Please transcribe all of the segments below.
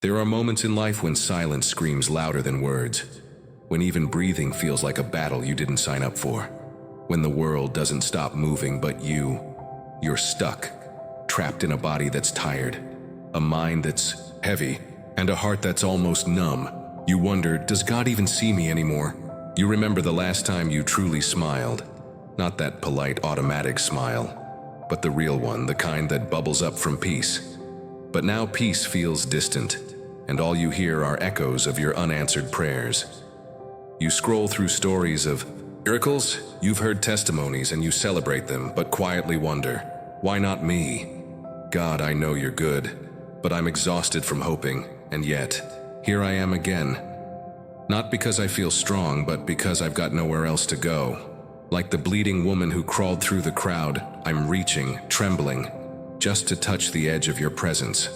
There are moments in life when silence screams louder than words, when even breathing feels like a battle you didn't sign up for, when the world doesn't stop moving but you're stuck, trapped in a body that's tired, a mind that's heavy, and a heart that's almost numb. You wonder, does God even see me anymore? You remember the last time you truly smiled, not that polite automatic smile, but the real one, the kind that bubbles up from peace. But now peace feels distant, and all you hear are echoes of your unanswered prayers. You scroll through stories of miracles, you've heard testimonies and you celebrate them, but quietly wonder, why not me? God, I know you're good, but I'm exhausted from hoping, and yet, here I am again. Not because I feel strong, but because I've got nowhere else to go. Like the bleeding woman who crawled through the crowd, I'm reaching, trembling, just to touch the edge of your presence.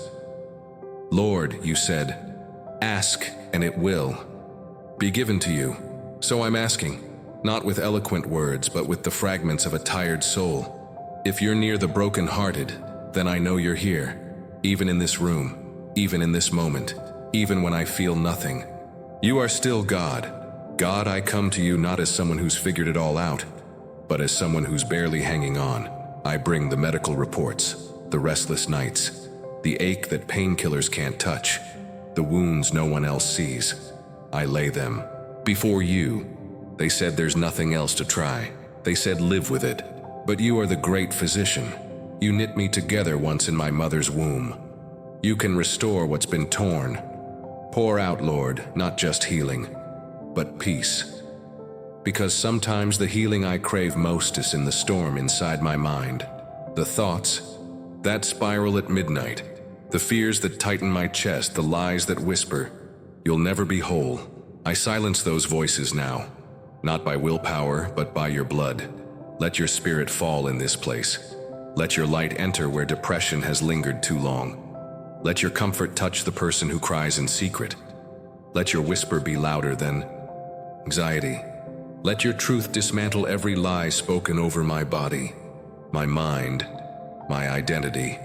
Lord, you said, ask and it will be given to you. So I'm asking, not with eloquent words, but with the fragments of a tired soul. If you're near the brokenhearted, then I know you're here, even in this room, even in this moment, even when I feel nothing. You are still God. God, I come to you not as someone who's figured it all out, but as someone who's barely hanging on. I bring the medical reports, the restless nights, the ache that painkillers can't touch, the wounds no one else sees. I lay them before you. They said there's nothing else to try. They said live with it. But you are the great physician. You knit me together once in my mother's womb. You can restore what's been torn. Pour out, Lord, not just healing, but peace. Because sometimes the healing I crave most is in the storm inside my mind. The thoughts, that spiral at midnight, the fears that tighten my chest, the lies that whisper, you'll never be whole. I silence those voices now, not by willpower, but by your blood. Let your spirit fall in this place. Let your light enter where depression has lingered too long. Let your comfort touch the person who cries in secret. Let your whisper be louder than anxiety. Let your truth dismantle every lie spoken over my body, my mind, my identity.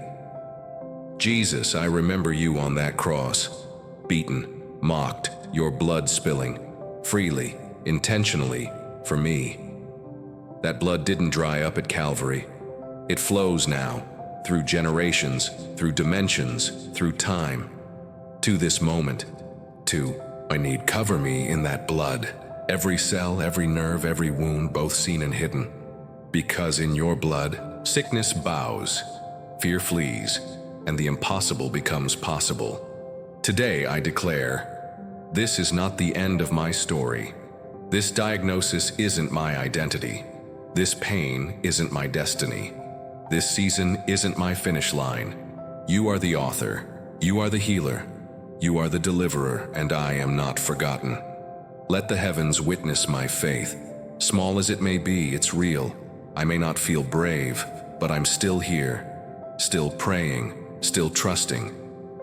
Jesus, I remember you on that cross, beaten, mocked, your blood spilling, freely, intentionally, for me. That blood didn't dry up at Calvary. It flows now, through generations, through dimensions, through time, to this moment, I need cover me in that blood. Every cell, every nerve, every wound, both seen and hidden. Because in your blood, sickness bows, fear flees, and the impossible becomes possible. Today I declare, this is not the end of my story. This diagnosis isn't my identity. This pain isn't my destiny. This season isn't my finish line. You are the author. You are the healer. You are the deliverer, and I am not forgotten. Let the heavens witness my faith. Small as it may be, it's real. I may not feel brave, but I'm still here, still praying, still trusting.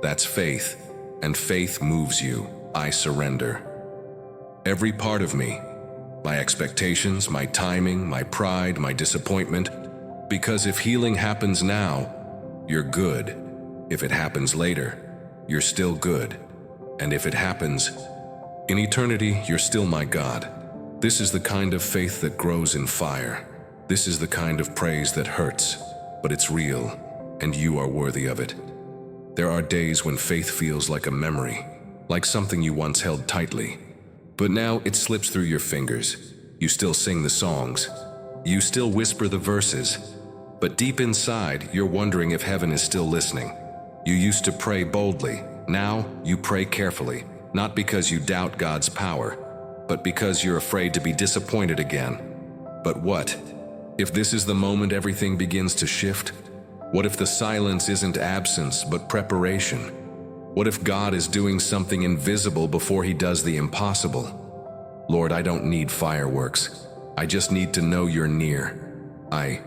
That's faith, and faith moves you. I surrender. Every part of me, my expectations, my timing, my pride, my disappointment, because if healing happens now, you're good. If it happens later, you're still good. And if it happens in eternity, you're still my God. This is the kind of faith that grows in fire. This is the kind of praise that hurts, but it's real, and you are worthy of it. There are days when faith feels like a memory, like something you once held tightly, but now it slips through your fingers. You still sing the songs. You still whisper the verses. But deep inside, you're wondering if heaven is still listening. You used to pray boldly. Now you pray carefully, not because you doubt God's power, but because you're afraid to be disappointed again. But what if this is the moment everything begins to shift? What if the silence isn't absence, but preparation? What if God is doing something invisible before he does the impossible? Lord, I don't need fireworks. I just need to know you're near. I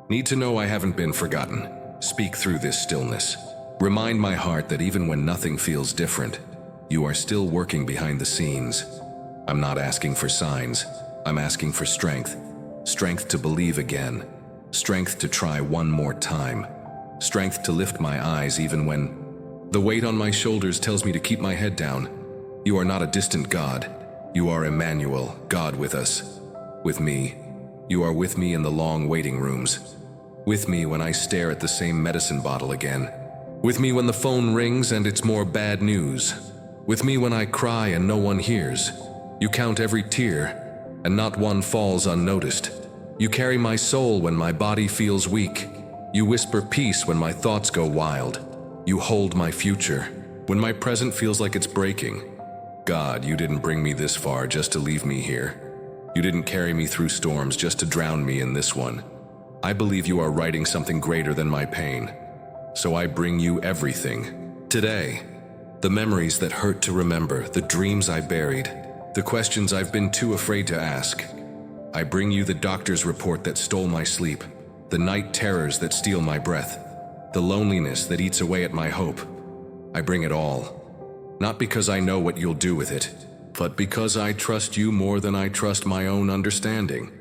need to know I haven't been forgotten. Speak through this stillness. Remind my heart that even when nothing feels different, you are still working behind the scenes. I'm not asking for signs. I'm asking for strength. Strength to believe again. Strength to try one more time. Strength to lift my eyes even when The weight on my shoulders tells me to keep my head down. You are not a distant God. You are Emmanuel, God with us. With me. You are with me in the long waiting rooms. With me when I stare at the same medicine bottle again. With me when the phone rings and it's more bad news. With me when I cry and no one hears. You count every tear, and not one falls unnoticed. You carry my soul when my body feels weak. You whisper peace when my thoughts go wild. You hold my future when my present feels like it's breaking. God, you didn't bring me this far just to leave me here. You didn't carry me through storms just to drown me in this one. I believe you are writing something greater than my pain. So I bring you everything. Today, the memories that hurt to remember, the dreams I buried, the questions I've been too afraid to ask. I bring you the doctor's report that stole my sleep, the night terrors that steal my breath, the loneliness that eats away at my hope. I bring it all. Not because I know what you'll do with it, but because I trust you more than I trust my own understanding.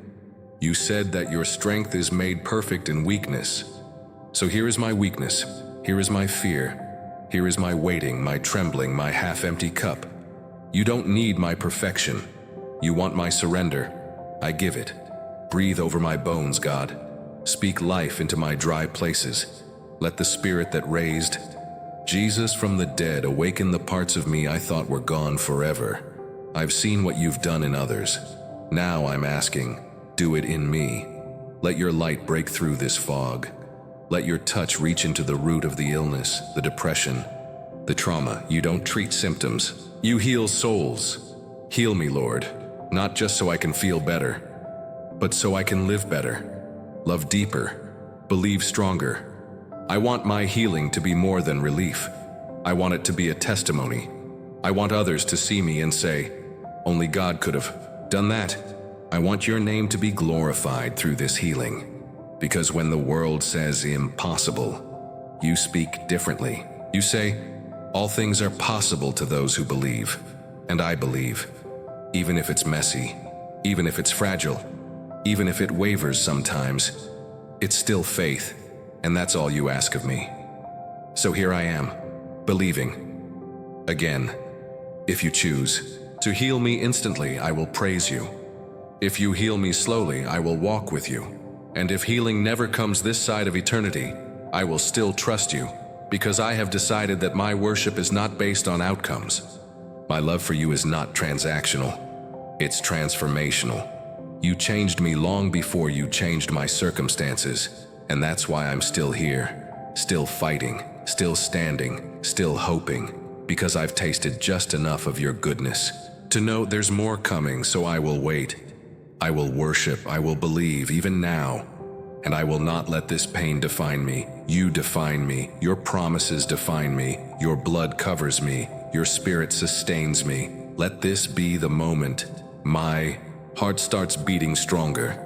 You said that your strength is made perfect in weakness. So here is my weakness, here is my fear, here is my waiting, my trembling, my half-empty cup. You don't need my perfection. You want my surrender. I give it. Breathe over my bones, God. Speak life into my dry places. Let the spirit that raised Jesus from the dead awaken the parts of me I thought were gone forever. I've seen what you've done in others. Now I'm asking, do it in me. Let your light break through this fog. Let your touch reach into the root of the illness, the depression, the trauma. You don't treat symptoms. You heal souls. Heal me, Lord, not just so I can feel better, but so I can live better, love deeper, believe stronger. I want my healing to be more than relief. I want it to be a testimony. I want others to see me and say, only God could have done that. I want your name to be glorified through this healing. Because when the world says impossible, you speak differently. You say, all things are possible to those who believe. And I believe, even if it's messy, even if it's fragile, even if it wavers sometimes, it's still faith, and that's all you ask of me. So here I am, believing. Again, if you choose to heal me instantly, I will praise you. If you heal me slowly, I will walk with you. And if healing never comes this side of eternity, I will still trust you, because I have decided that my worship is not based on outcomes. My love for you is not transactional. It's transformational. You changed me long before you changed my circumstances, and that's why I'm still here, still fighting, still standing, still hoping, because I've tasted just enough of your goodness to know there's more coming, so I will wait. I will worship, I will believe, even now. And I will not let this pain define me. You define me. Your promises define me. Your blood covers me. Your spirit sustains me. Let this be the moment my heart starts beating stronger.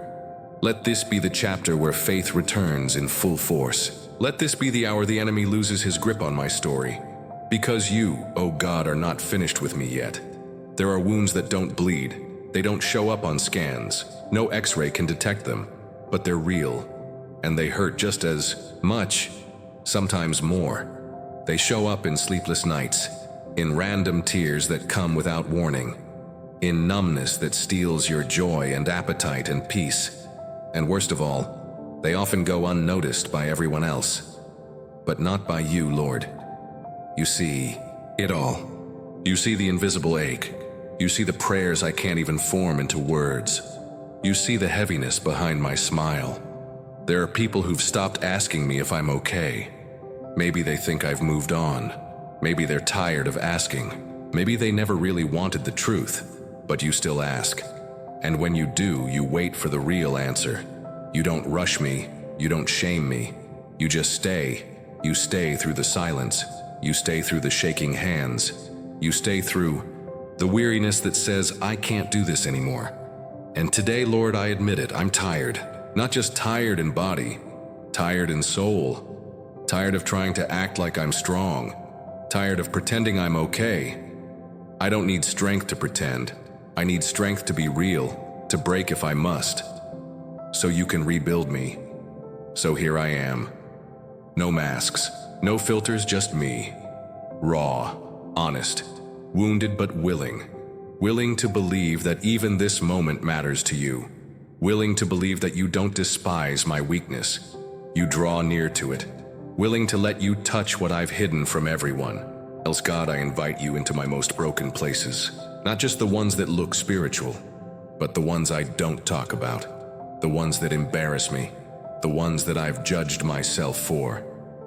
Let this be the chapter where faith returns in full force. Let this be the hour the enemy loses his grip on my story. Because you, oh God, are not finished with me yet. There are wounds that don't bleed. They don't show up on scans. No X-ray can detect them, but they're real. And they hurt just as much, sometimes more. They show up in sleepless nights, in random tears that come without warning, in numbness that steals your joy and appetite and peace. And worst of all, they often go unnoticed by everyone else, but not by you, Lord. You see it all. You see the invisible ache. You see the prayers I can't even form into words. You see the heaviness behind my smile. There are people who've stopped asking me if I'm okay. Maybe they think I've moved on. Maybe they're tired of asking. Maybe they never really wanted the truth, but you still ask. And when you do, you wait for the real answer. You don't rush me. You don't shame me. You just stay. You stay through the silence. You stay through the shaking hands. You stay through the weariness that says, I can't do this anymore. And today, Lord, I admit it, I'm tired. Not just tired in body, tired in soul. Tired of trying to act like I'm strong. Tired of pretending I'm okay. I don't need strength to pretend. I need strength to be real, to break if I must. So you can rebuild me. So here I am. No masks, no filters, just me. raw, honest, wounded but willing. Willing to believe that even this moment matters to you. Willing to believe that you don't despise my weakness. You draw near to it. Willing to let you touch what I've hidden from everyone. Else, God, I invite you into my most broken places. Not just the ones that look spiritual, but the ones I don't talk about. The ones that embarrass me. The ones that I've judged myself for.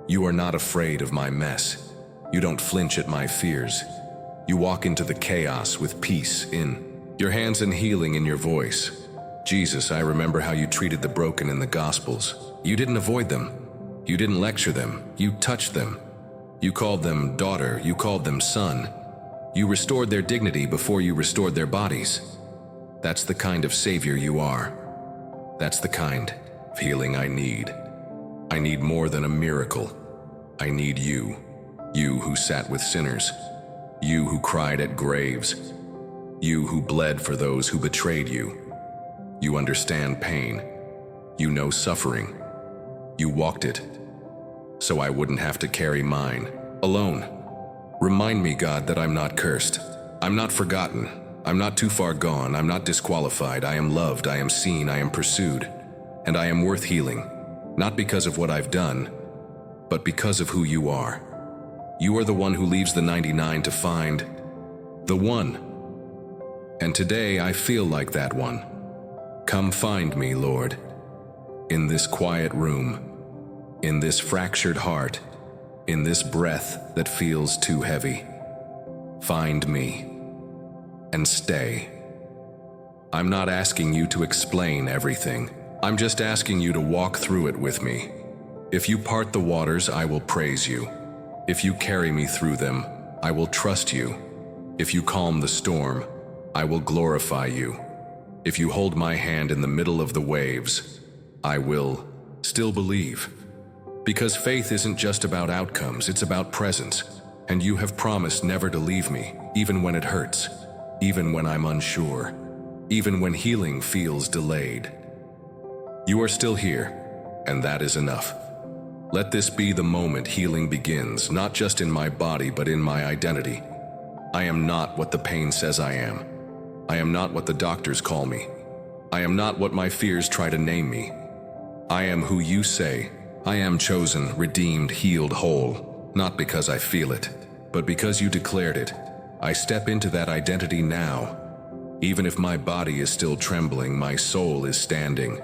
You are not afraid of my mess. You don't flinch at my fears. You walk into the chaos with peace in your hands and healing in your voice. Jesus, I remember how you treated the broken in the Gospels. You didn't avoid them. You didn't lecture them. You touched them. You called them daughter. You called them son. You restored their dignity before you restored their bodies. That's the kind of Savior you are. That's the kind of healing I need. I need more than a miracle. I need you. You who sat with sinners. You who cried at graves. You who bled for those who betrayed you. You understand pain. You know suffering. You walked it, so I wouldn't have to carry mine alone. Remind me, God, that I'm not cursed. I'm not forgotten. I'm not too far gone. I'm not disqualified. I am loved. I am seen. I am pursued. And I am worth healing, not because of what I've done, but because of who you are. You are the one who leaves the 99 to find the one. And today I feel like that one. Come find me, Lord, in this quiet room, in this fractured heart, in this breath that feels too heavy. Find me and stay. I'm not asking you to explain everything. I'm just asking you to walk through it with me. If you part the waters, I will praise you. If you carry me through them, I will trust you. If you calm the storm, I will glorify you. If you hold my hand in the middle of the waves, I will still believe. Because faith isn't just about outcomes, it's about presence. And you have promised never to leave me, even when it hurts, even when I'm unsure, even when healing feels delayed. You are still here, and that is enough. Let this be the moment healing begins, not just in my body, but in my identity. I am not what the pain says I am. I am not what the doctors call me. I am not what my fears try to name me. I am who you say. I am chosen, redeemed, healed, whole, not because I feel it, but because you declared it. I step into that identity now. Even if my body is still trembling, my soul is standing.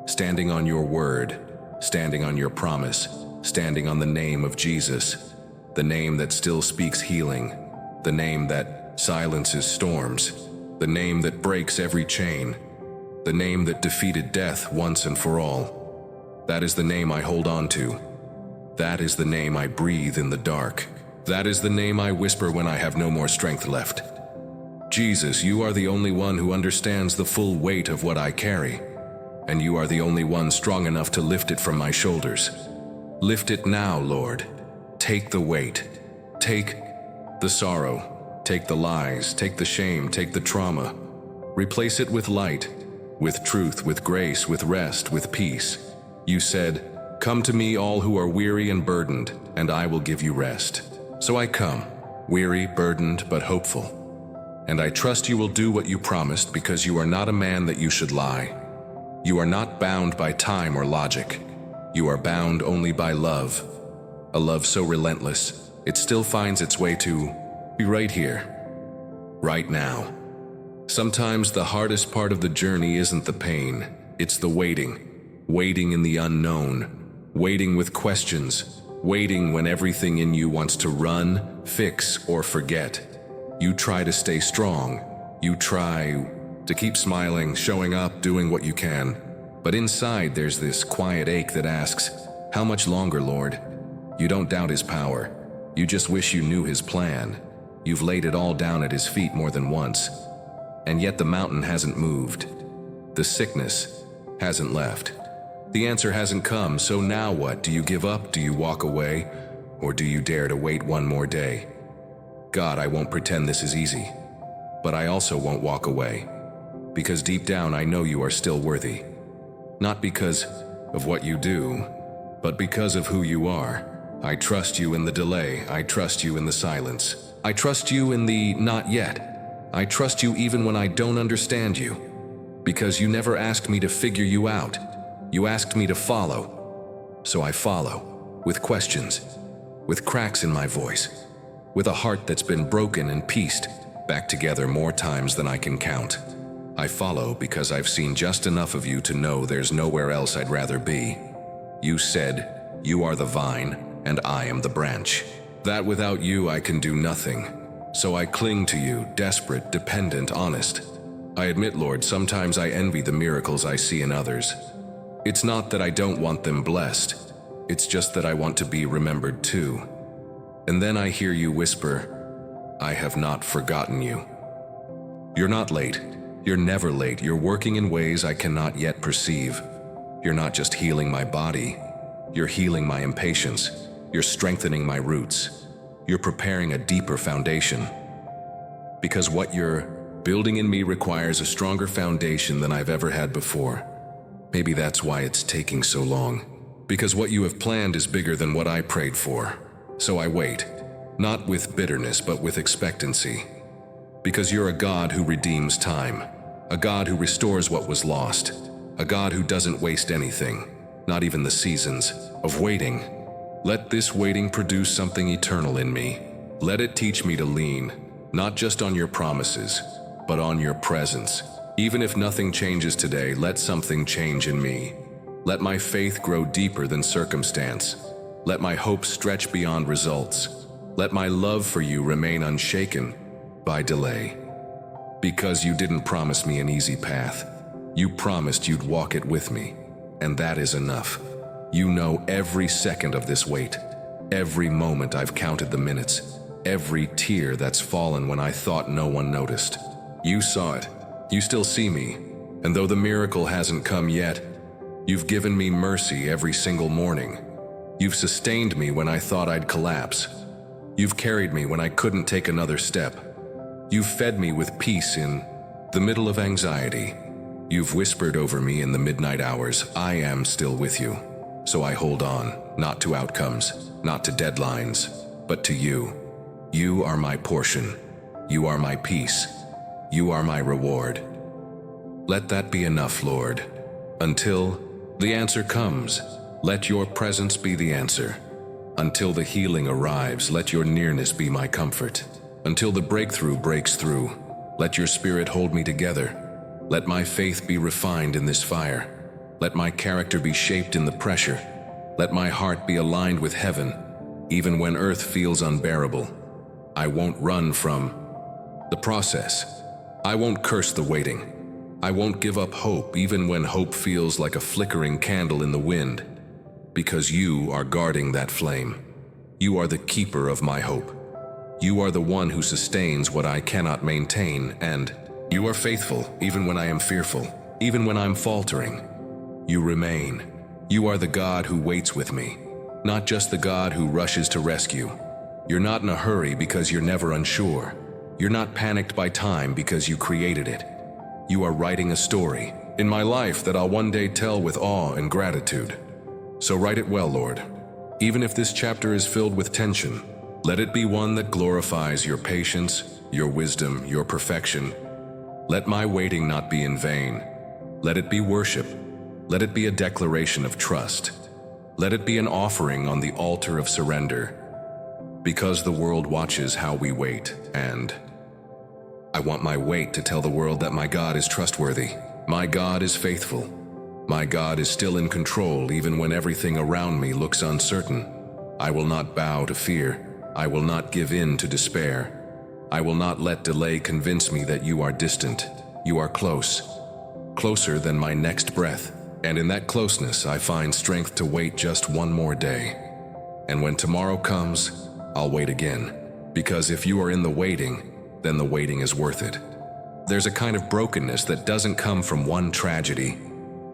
Standing on your word, standing on your promise, standing on the name of Jesus, the name that still speaks healing, the name that silences storms, the name that breaks every chain, the name that defeated death once and for all. That is the name I hold on to. That is the name I breathe in the dark. That is the name I whisper when I have no more strength left. Jesus, you are the only one who understands the full weight of what I carry, and you are the only one strong enough to lift it from my shoulders. Lift it now, Lord. Take the weight. Take the sorrow. Take the lies. Take the shame. Take the trauma. Replace it with light, with truth, with grace, with rest, with peace. You said, "Come to me, all who are weary and burdened, and I will give you rest." So I come, weary, burdened, but hopeful. And I trust you will do what you promised, because you are not a man that you should lie. You are not bound by time or logic. You are bound only by love. A love so relentless, it still finds its way to be right here, right now. Sometimes the hardest part of the journey isn't the pain, it's the waiting. Waiting in the unknown, waiting with questions, waiting when everything in you wants to run, fix, or forget. You try to stay strong. You try to keep smiling, showing up, doing what you can. But inside there's this quiet ache that asks, "How much longer, Lord?" You don't doubt his power. You just wish you knew his plan. You've laid it all down at his feet more than once. And yet the mountain hasn't moved. The sickness hasn't left. The answer hasn't come, so now what? Do you give up? Do you walk away? Or do you dare to wait one more day? God, I won't pretend this is easy, but I also won't walk away, because deep down I know you are still worthy. Not because of what you do, but because of who you are. I trust you in the delay. I trust you in the silence. I trust you in the not yet. I trust you even when I don't understand you. Because you never asked me to figure you out. You asked me to follow. So I follow, with questions, with cracks in my voice, with a heart that's been broken and pieced back together more times than I can count. I follow because I've seen just enough of you to know there's nowhere else I'd rather be. You said, you are the vine, and I am the branch. That without you I can do nothing. So I cling to you, desperate, dependent, honest. I admit, Lord, sometimes I envy the miracles I see in others. It's not that I don't want them blessed. It's just that I want to be remembered too. And then I hear you whisper, I have not forgotten you. You're not late. You're never late. You're working in ways I cannot yet perceive. You're not just healing my body. You're healing my impatience. You're strengthening my roots. You're preparing a deeper foundation. Because what you're building in me requires a stronger foundation than I've ever had before. Maybe that's why it's taking so long. Because what you have planned is bigger than what I prayed for. So I wait, not with bitterness, but with expectancy. Because you're a God who redeems time, a God who restores what was lost, a God who doesn't waste anything, not even the seasons of waiting. Let this waiting produce something eternal in me. Let it teach me to lean, not just on your promises, but on your presence. Even if nothing changes today, let something change in me. Let my faith grow deeper than circumstance. Let my hope stretch beyond results. Let my love for you remain unshaken by delay. Because you didn't promise me an easy path. You promised you'd walk it with me, and that is enough. You know every second of this wait. Every moment I've counted the minutes. Every tear that's fallen when I thought no one noticed. You saw it. You still see me. And though the miracle hasn't come yet, you've given me mercy every single morning. You've sustained me when I thought I'd collapse. You've carried me when I couldn't take another step. You've fed me with peace in the middle of anxiety. You've whispered over me in the midnight hours, I am still with you. So I hold on, not to outcomes, not to deadlines, but to you. You are my portion. You are my peace. You are my reward. Let that be enough, Lord. Until the answer comes, let your presence be the answer. Until the healing arrives, let your nearness be my comfort. Until the breakthrough breaks through, let your spirit hold me together. Let my faith be refined in this fire. Let my character be shaped in the pressure. Let my heart be aligned with heaven, even when earth feels unbearable. I won't run from the process. I won't curse the waiting. I won't give up hope, even when hope feels like a flickering candle in the wind. Because you are guarding that flame. You are the keeper of my hope. You are the one who sustains what I cannot maintain, and you are faithful even when I am fearful, even when I'm faltering. You remain. You are the God who waits with me, not just the God who rushes to rescue. You're not in a hurry because you're never unsure. You're not panicked by time because you created it. You are writing a story in my life that I'll one day tell with awe and gratitude. So write it well, Lord. Even if this chapter is filled with tension, let it be one that glorifies your patience, your wisdom, your perfection. Let my waiting not be in vain. Let it be worship. Let it be a declaration of trust. Let it be an offering on the altar of surrender. Because the world watches how we wait, and I want my wait to tell the world that my God is trustworthy. My God is faithful. My God is still in control even when everything around me looks uncertain. I will not bow to fear. I will not give in to despair. I will not let delay convince me that you are distant. You are close. Closer than my next breath. And in that closeness, I find strength to wait just one more day. And when tomorrow comes, I'll wait again. Because if you are in the waiting, then the waiting is worth it. There's a kind of brokenness that doesn't come from one tragedy.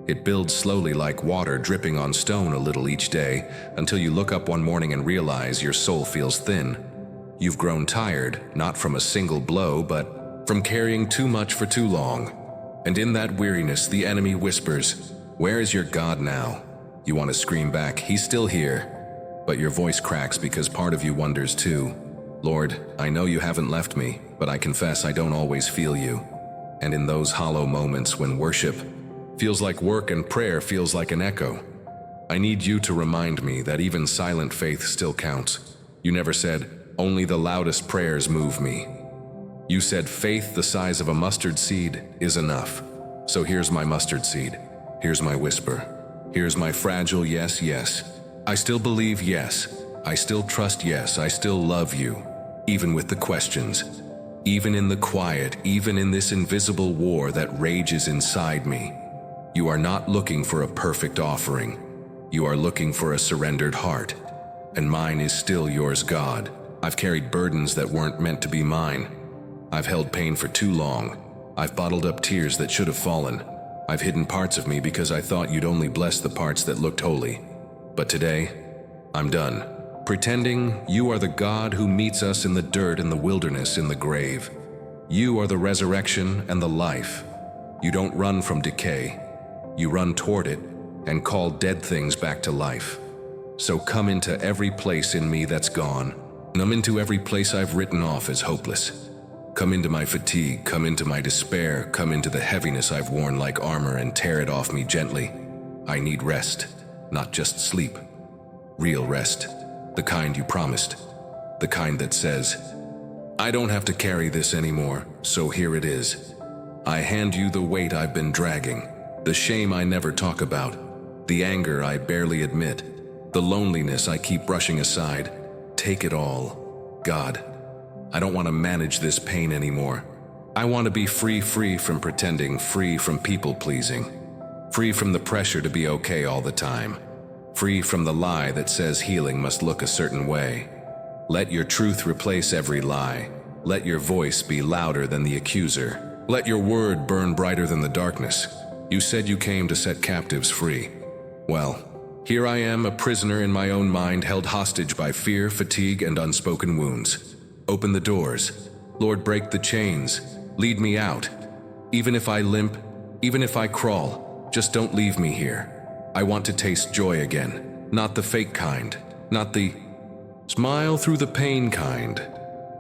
It builds slowly like water dripping on stone a little each day until you look up one morning and realize your soul feels thin. You've grown tired, not from a single blow, but from carrying too much for too long. And in that weariness, the enemy whispers, "Where is your God now?" You want to scream back, "He's still here." But your voice cracks because part of you wonders too. Lord, I know you haven't left me, but I confess I don't always feel you. And in those hollow moments when worship feels like work and prayer feels like an echo, I need you to remind me that even silent faith still counts. You never said, only the loudest prayers move me. You said faith the size of a mustard seed is enough. So here's my mustard seed. Here's my whisper. Here's my fragile yes, yes. I still believe yes. I still trust yes. I still love you. Even with the questions. Even in the quiet. Even in this invisible war that rages inside me. You are not looking for a perfect offering. You are looking for a surrendered heart. And mine is still yours, God. I've carried burdens that weren't meant to be mine. I've held pain for too long. I've bottled up tears that should have fallen. I've hidden parts of me because I thought you'd only bless the parts that looked holy. But today, I'm done. Pretending you are the God who meets us in the dirt, in the wilderness, in the grave. You are the resurrection and the life. You don't run from decay. You run toward it and call dead things back to life. So come into every place in me that's gone. Come into every place I've written off as hopeless. Come into my fatigue, come into my despair, come into the heaviness I've worn like armor and tear it off me gently. I need rest, not just sleep. Real rest, the kind you promised, the kind that says, I don't have to carry this anymore, so here it is. I hand you the weight I've been dragging, the shame I never talk about, the anger I barely admit, the loneliness I keep brushing aside. Take it all, God. I don't want to manage this pain anymore. I want to be free from pretending, free from people-pleasing, free from the pressure to be okay all the time, free from the lie that says healing must look a certain way. Let your truth replace every lie. Let your voice be louder than the accuser. Let your word burn brighter than the darkness. You said you came to set captives free. Well, here I am, a prisoner in my own mind, held hostage by fear, fatigue, and unspoken wounds. Open the doors. Lord, break the chains. Lead me out. Even if I limp, even if I crawl, just don't leave me here. I want to taste joy again. Not the fake kind. Not the smile through the pain kind.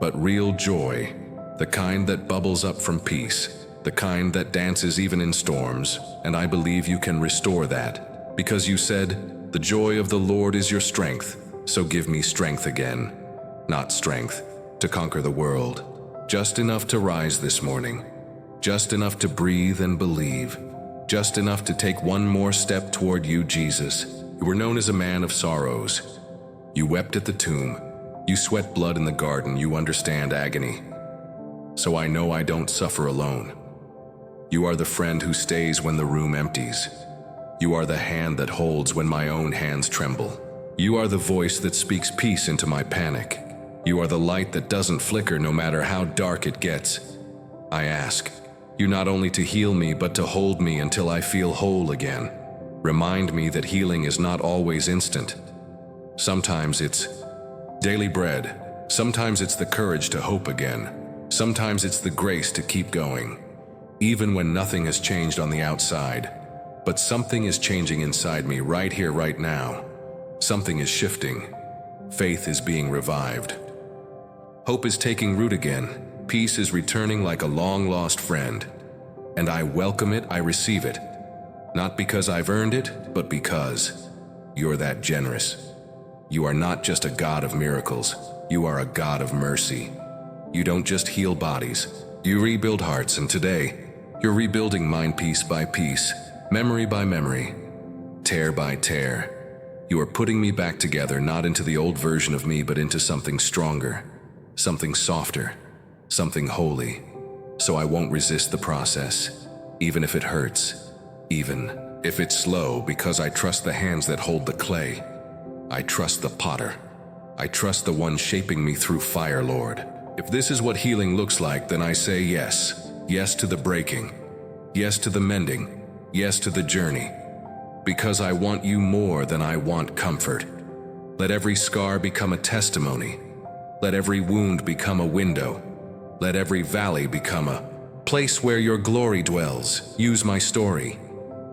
But real joy. The kind that bubbles up from peace. The kind that dances even in storms. And I believe you can restore that. Because you said, the joy of the Lord is your strength. So give me strength again. Not strength to conquer the world, just enough to rise this morning, just enough to breathe and believe, just enough to take one more step toward you, Jesus. You were known as a man of sorrows. You wept at the tomb. You sweat blood in the garden. You understand agony. So I know I don't suffer alone. You are the friend who stays when the room empties. You are the hand that holds when my own hands tremble. You are the voice that speaks peace into my panic. You are the light that doesn't flicker no matter how dark it gets. I ask you not only to heal me, but to hold me until I feel whole again. Remind me that healing is not always instant. Sometimes it's daily bread. Sometimes it's the courage to hope again. Sometimes it's the grace to keep going, even when nothing has changed on the outside. But something is changing inside me right here, right now. Something is shifting. Faith is being revived. Hope is taking root again. Peace is returning like a long-lost friend. And I welcome it, I receive it. Not because I've earned it, but because you're that generous. You are not just a God of miracles. You are a God of mercy. You don't just heal bodies. You rebuild hearts, and today, you're rebuilding mine piece by piece, memory by memory, tear by tear. You are putting me back together, not into the old version of me, but into something stronger. Something softer, something holy. So I won't resist the process, even if it hurts, even if it's slow, because I trust the hands that hold the clay. I trust the potter. I trust the one shaping me through fire, Lord. If this is what healing looks like, then I say yes. Yes to the breaking. Yes to the mending. Yes to the journey. Because I want you more than I want comfort. Let every scar become a testimony. Let every wound become a window. Let every valley become a place where your glory dwells. Use my story.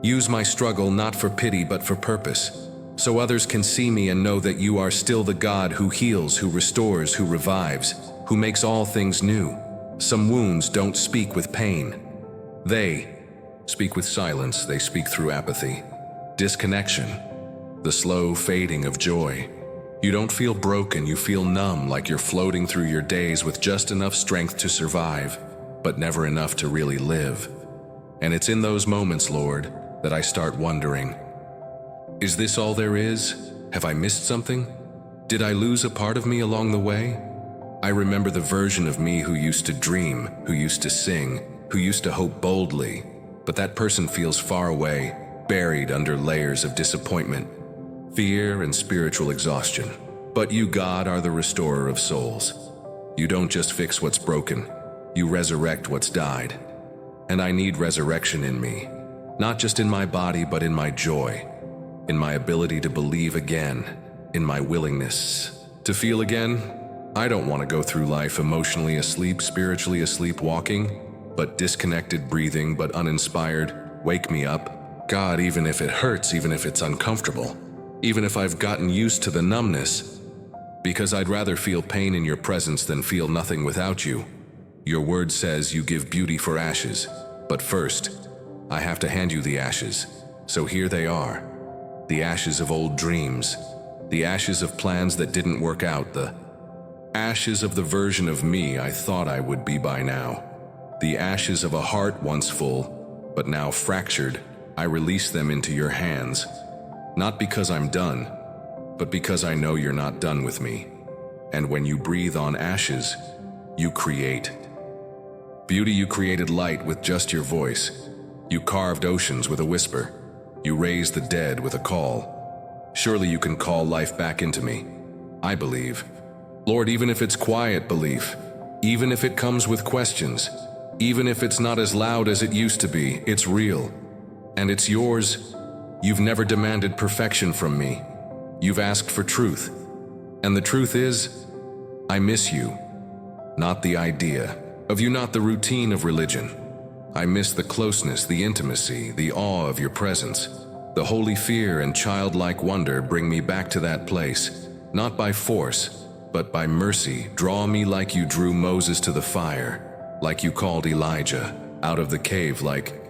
Use my struggle not for pity but for purpose. so others can see me and know that you are still the God who heals, who restores, who revives, who makes all things new. Some wounds don't speak with pain. They speak with silence. They speak through apathy, disconnection, the slow fading of joy. You don't feel broken, you feel numb, like you're floating through your days with just enough strength to survive, but never enough to really live. And it's in those moments, Lord, that I start wondering, is this all there is? Have I missed something? Did I lose a part of me along the way? I remember the version of me who used to dream, who used to sing, who used to hope boldly, but that person feels far away, buried under layers of disappointment, fear, and spiritual exhaustion. But you, God, are the restorer of souls. You don't just fix what's broken, you resurrect what's died. And I need resurrection in me, not just in my body, but in my joy, in my ability to believe again, in my willingness to feel again. I don't want to go through life emotionally asleep, spiritually asleep, walking, but disconnected, breathing, but uninspired. Wake me up, God, even if it hurts, even if it's uncomfortable, even if I've gotten used to the numbness, because I'd rather feel pain in your presence than feel nothing without you. Your word says you give beauty for ashes, but first, I have to hand you the ashes. So here they are, the ashes of old dreams, the ashes of plans that didn't work out, the ashes of the version of me I thought I would be by now, the ashes of a heart once full, but now fractured. I release them into your hands, not because I'm done, but because I know you're not done with me. And when you breathe on ashes, you create. Beauty, you created light with just your voice. You carved oceans with a whisper. You raised the dead with a call. Surely you can call life back into me. I believe. Lord, even if it's quiet belief, even if it comes with questions, even if it's not as loud as it used to be, it's real. And it's yours. You've never demanded perfection from me. You've asked for truth. And the truth is, I miss you. Not the idea of you, not the routine of religion. I miss the closeness, the intimacy, the awe of your presence. The holy fear and childlike wonder bring me back to that place, not by force, but by mercy. Draw me like you drew Moses to the fire, like you called Elijah out of the cave, like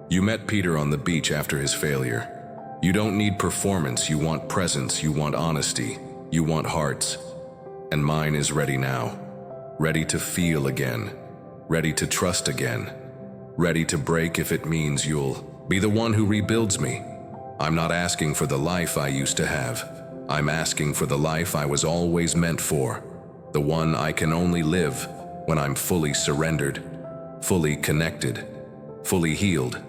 you met Peter on the beach after his failure. You don't need performance, you want presence, you want honesty, you want hearts. And mine is ready now, ready to feel again, ready to trust again, ready to break if it means you'll be the one who rebuilds me. I'm not asking for the life I used to have. I'm asking for the life I was always meant for, the one I can only live when I'm fully surrendered, fully connected, fully healed.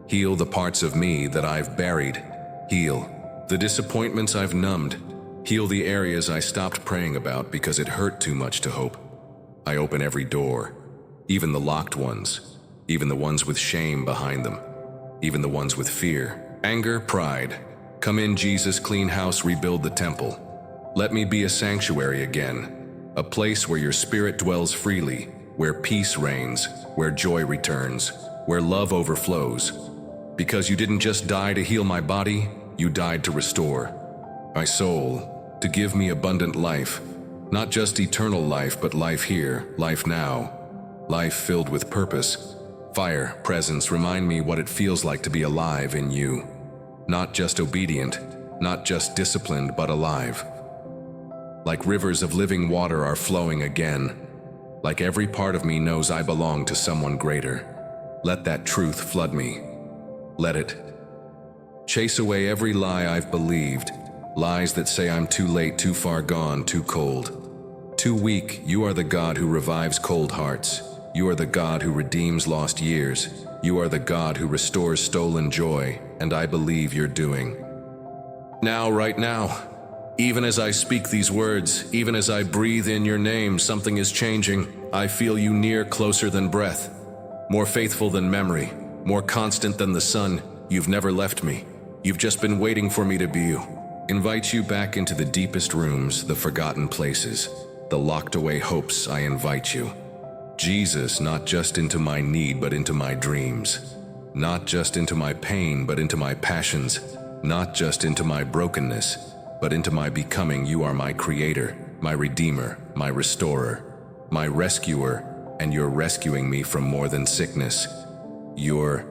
Heal the parts of me that I've buried. Heal the disappointments I've numbed. Heal the areas I stopped praying about because it hurt too much to hope. I open every door, even the locked ones, even the ones with shame behind them, even the ones with fear, anger, pride. Come in, Jesus, clean house, rebuild the temple. Let me be a sanctuary again, a place where your spirit dwells freely, where peace reigns, where joy returns, where love overflows. Because you didn't just die to heal my body, you died to restore my soul, to give me abundant life, not just eternal life, but life here, life now, life filled with purpose. Fire, presence, remind me what it feels like to be alive in you. Not just obedient, not just disciplined, but alive. Like rivers of living water are flowing again. Like every part of me knows I belong to someone greater. Let that truth flood me. Let it chase away every lie I've believed, lies that say I'm too late, too far gone, too cold, too weak. You are the God who revives cold hearts. You are the God who redeems lost years. You are the God who restores stolen joy, and I believe you're doing. Now, right now, even as I speak these words, even as I breathe in your name, something is changing. I feel you near, closer than breath, more faithful than memory, more constant than the sun. You've never left me. You've just been waiting for me to be you. Invite you back into the deepest rooms, the forgotten places, the locked away hopes. I invite you. Jesus, not just into my need, but into my dreams. Not just into my pain, but into my passions. not just into my brokenness, but into my becoming. You are my creator, my redeemer, my restorer, my rescuer, and you're rescuing me from more than sickness. You're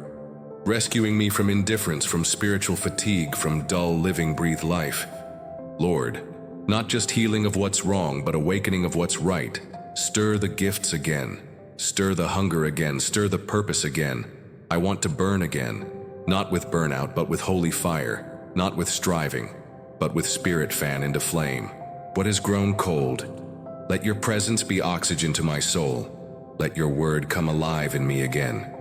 rescuing me from indifference, from spiritual fatigue, from dull living. Breathe life, Lord, not just healing of what's wrong, but awakening of what's right. Stir the gifts again, stir the hunger again, stir the purpose again. I want to burn again, not with burnout, but with holy fire, not with striving, but with spirit. Fan into flame what has grown cold. Let your presence be oxygen to my soul. Let your word come alive in me again.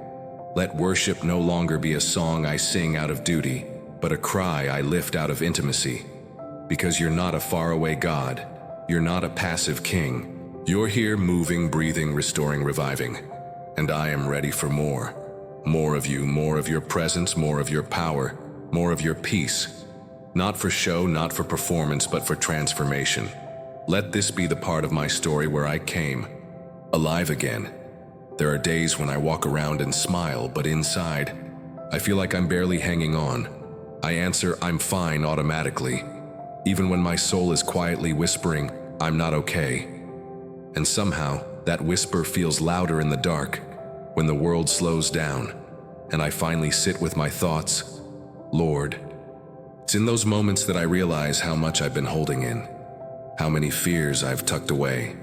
Let worship no longer be a song I sing out of duty, but a cry I lift out of intimacy. Because you're not a faraway God, you're not a passive king. You're here, moving, breathing, restoring, reviving. And I am ready for more. More of you, more of your presence, more of your power, more of your peace. Not for show, not for performance, but for transformation. Let this be the part of my story where I came alive again. There are days when I walk around and smile, but inside, I feel like I'm barely hanging on. I answer, I'm fine, automatically, even when my soul is quietly whispering, I'm not okay. And somehow, that whisper feels louder in the dark, when the world slows down, and I finally sit with my thoughts. Lord, it's in those moments that I realize how much I've been holding in, how many fears I've tucked away,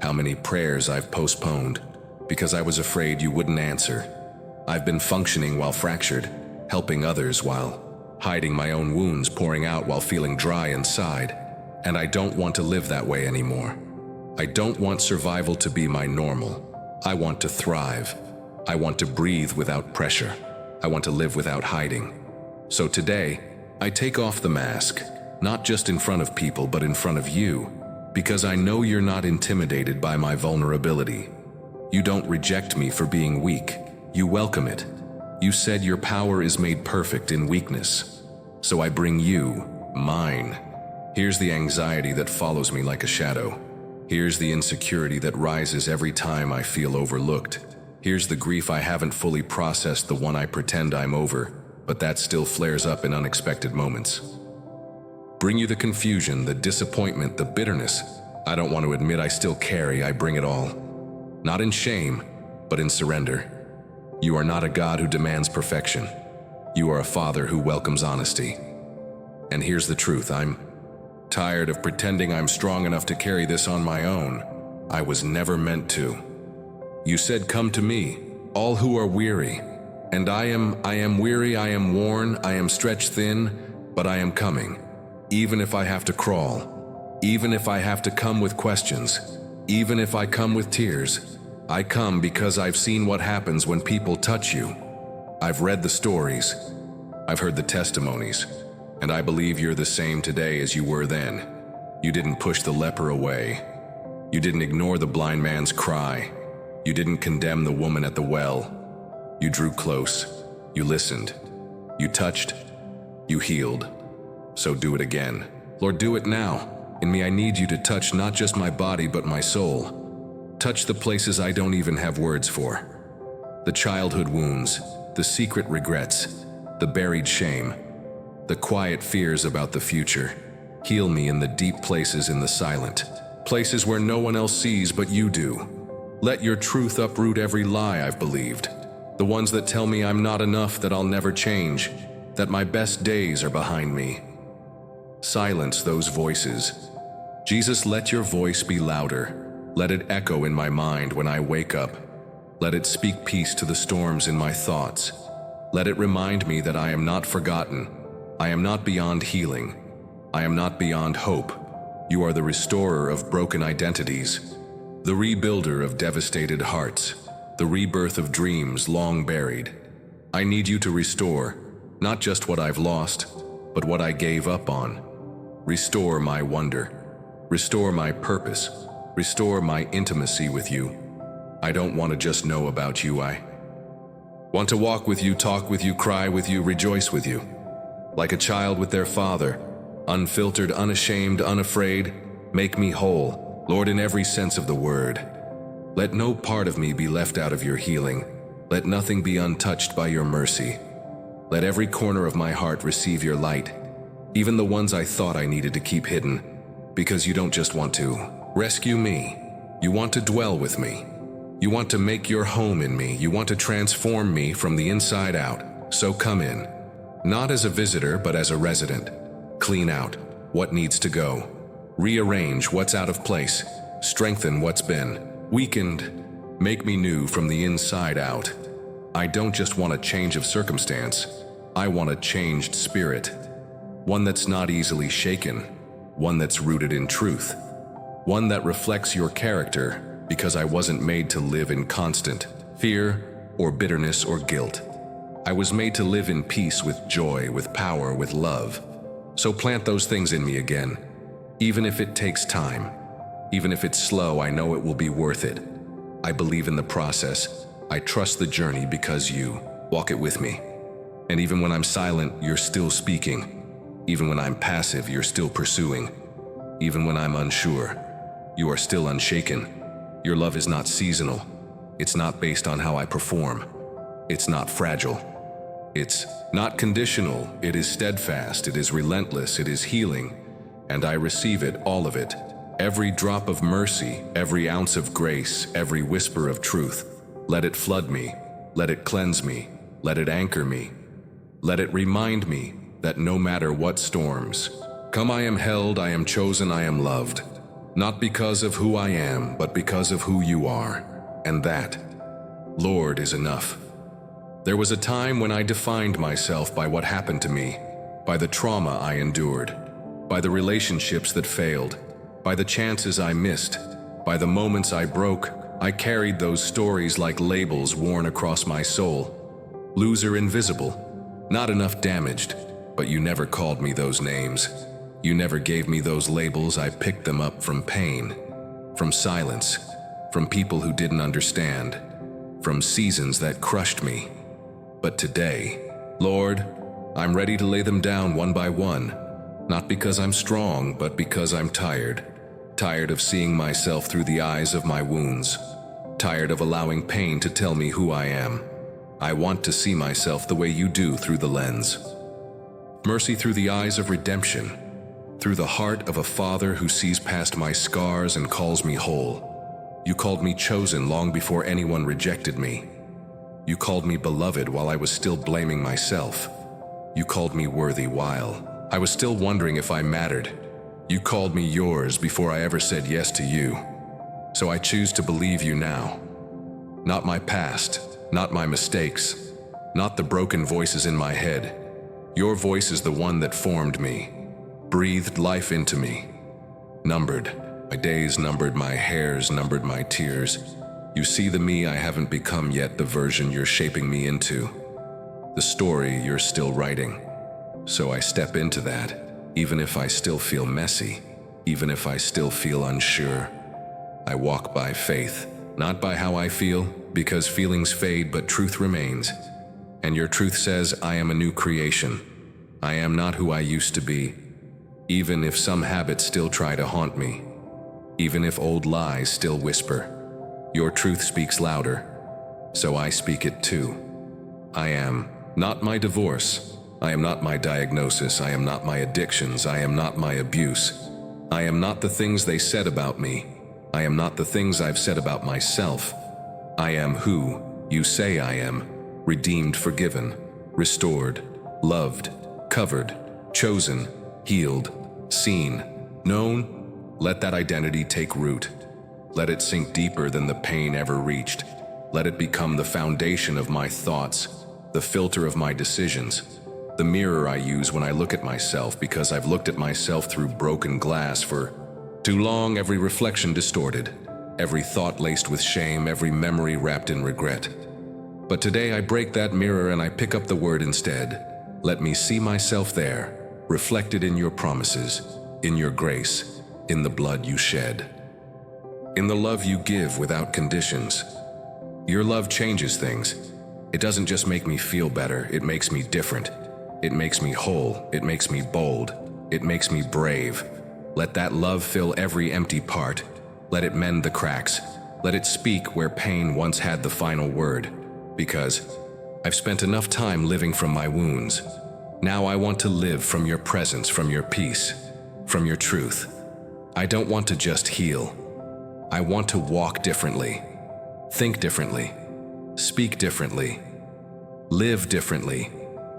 how many prayers I've postponed, because I was afraid you wouldn't answer. I've been functioning while fractured, helping others while hiding my own wounds, pouring out while feeling dry inside, and I don't want to live that way anymore. I don't want survival to be my normal. I want to thrive. I want to breathe without pressure. I want to live without hiding. So today, I take off the mask, not just in front of people, but in front of you, because I know you're not intimidated by my vulnerability. You don't reject me for being weak. You welcome it. You said your power is made perfect in weakness. So I bring you, mine. Here's the anxiety that follows me like a shadow. Here's the insecurity that rises every time I feel overlooked. Here's the grief I haven't fully processed, the one I pretend I'm over, but that still flares up in unexpected moments. Bring you the confusion, the disappointment, the bitterness. I don't want to admit I still carry. I bring it all. Not in shame, but in surrender. You are not a God who demands perfection. You are a Father who welcomes honesty. And here's the truth, I'm tired of pretending I'm strong enough to carry this on my own. I was never meant to. You said, come to me, all who are weary. And I am weary, I am worn, I am stretched thin, but I am coming. Even if I have to crawl, even if I have to come with questions, even if I come with tears, I come because I've seen what happens when people touch you. I've read the stories, I've heard the testimonies, and I believe you're the same today as you were then. You didn't push the leper away. You didn't ignore the blind man's cry. You didn't condemn the woman at the well. You drew close. You listened. You touched. You healed. So do it again. Lord, do it now. In me, I need you to touch not just my body, but my soul. Touch the places I don't even have words for. The childhood wounds, the secret regrets, the buried shame, the quiet fears about the future. Heal me in the deep places, in the silent, places where no one else sees but you do. Let your truth uproot every lie I've believed. The ones that tell me I'm not enough, that I'll never change, that my best days are behind me. Silence those voices. Jesus, let your voice be louder. Let it echo in my mind when I wake up. Let it speak peace to the storms in my thoughts. Let it remind me that I am not forgotten. I am not beyond healing. I am not beyond hope. You are the restorer of broken identities, the rebuilder of devastated hearts, the rebirth of dreams long buried. I need you to restore, not just what I've lost, but what I gave up on. Restore my wonder. Restore my purpose. Restore my intimacy with you. I don't want to just know about you. I want to walk with you, talk with you, cry with you, rejoice with you. Like a child with their father, unfiltered, unashamed, unafraid. Make me whole, Lord, in every sense of the word. Let no part of me be left out of your healing. Let nothing be untouched by your mercy. Let every corner of my heart receive your light. even the ones I thought I needed to keep hidden, because you don't just want to rescue me, you want to dwell with me. You want to make your home in me, you want to transform me from the inside out. So come in, not as a visitor but as a resident. Clean out what needs to go, rearrange what's out of place, strengthen what's been weakened, make me new from the inside out. I don't just want a change of circumstance, I want a changed spirit. One that's not easily shaken, one that's rooted in truth, one that reflects your character, because I wasn't made to live in constant fear or bitterness or guilt. I was made to live in peace with joy, with power, with love. So plant those things in me again. Even if it takes time, even if it's slow, I know it will be worth it. I believe in the process. I trust the journey because you walk it with me. And even when I'm silent, you're still speaking. Even when I'm passive, you're still pursuing. Even when I'm unsure, you are still unshaken. Your love is not seasonal. It's not based on how I perform. It's not fragile. It's not conditional. It is steadfast. It is relentless. It is healing. And I receive it, all of it. Every drop of mercy, every ounce of grace, every whisper of truth. Let it flood me. Let it cleanse me. Let it anchor me. Let it remind me that no matter what storms come, I am held, I am chosen, I am loved. Not because of who I am, but because of who you are. And that, Lord, is enough. There was a time when I defined myself by what happened to me, by the trauma I endured, by the relationships that failed, by the chances I missed, by the moments I broke. I carried those stories like labels worn across my soul. Loser, invisible, not enough damaged, but you never called me those names. You never gave me those labels. I picked them up from pain, from silence, from people who didn't understand, from seasons that crushed me. But today, Lord, I'm ready to lay them down one by one, not because I'm strong, but because I'm tired. Tired of seeing myself through the eyes of my wounds. Tired of allowing pain to tell me who I am. I want to see myself the way you do, through the lens. Mercy through the eyes of redemption. Through the heart of a father who sees past my scars and calls me whole. You called me chosen long before anyone rejected me. You called me beloved while I was still blaming myself. You called me worthy while I was still wondering if I mattered. You called me yours before I ever said yes to you. So I choose to believe you now. Not my past, not my mistakes, not the broken voices in my head. Your voice is the one that formed me, breathed life into me. Numbered my days, numbered my hairs, numbered my tears. You see the me I haven't become yet, the version you're shaping me into, the story you're still writing. So I step into that. Even if I still feel messy, even if I still feel unsure, I walk by faith, not by how I feel, because feelings fade but truth remains. And your truth says I am a new creation. I am not who I used to be, even if some habits still try to haunt me, even if old lies still whisper. Your truth speaks louder, so I speak it too. I am not my divorce. I am not my diagnosis. I am not my addictions. I am not my abuse. I am not the things they said about me. I am not the things I've said about myself. I am who you say I am, redeemed, forgiven, restored, loved, covered, chosen, healed, seen, known. Let that identity take root. Let it sink deeper than the pain ever reached. Let it become the foundation of my thoughts, the filter of my decisions, the mirror I use when I look at myself, because I've looked at myself through broken glass for too long. Every reflection distorted, every thought laced with shame, every memory wrapped in regret. But today I break that mirror and I pick up the word instead. Let me see myself there, reflected in your promises, in your grace, in the blood you shed, in the love you give without conditions. Your love changes things. It doesn't just make me feel better, it makes me different. It makes me whole, it makes me bold, it makes me brave. Let that love fill every empty part. Let it mend the cracks. Let it speak where pain once had the final word. Because I've spent enough time living from my wounds, Now I want to live from your presence, from your peace, from your truth. I don't want to just heal. I want to walk differently, think differently, speak differently, live differently.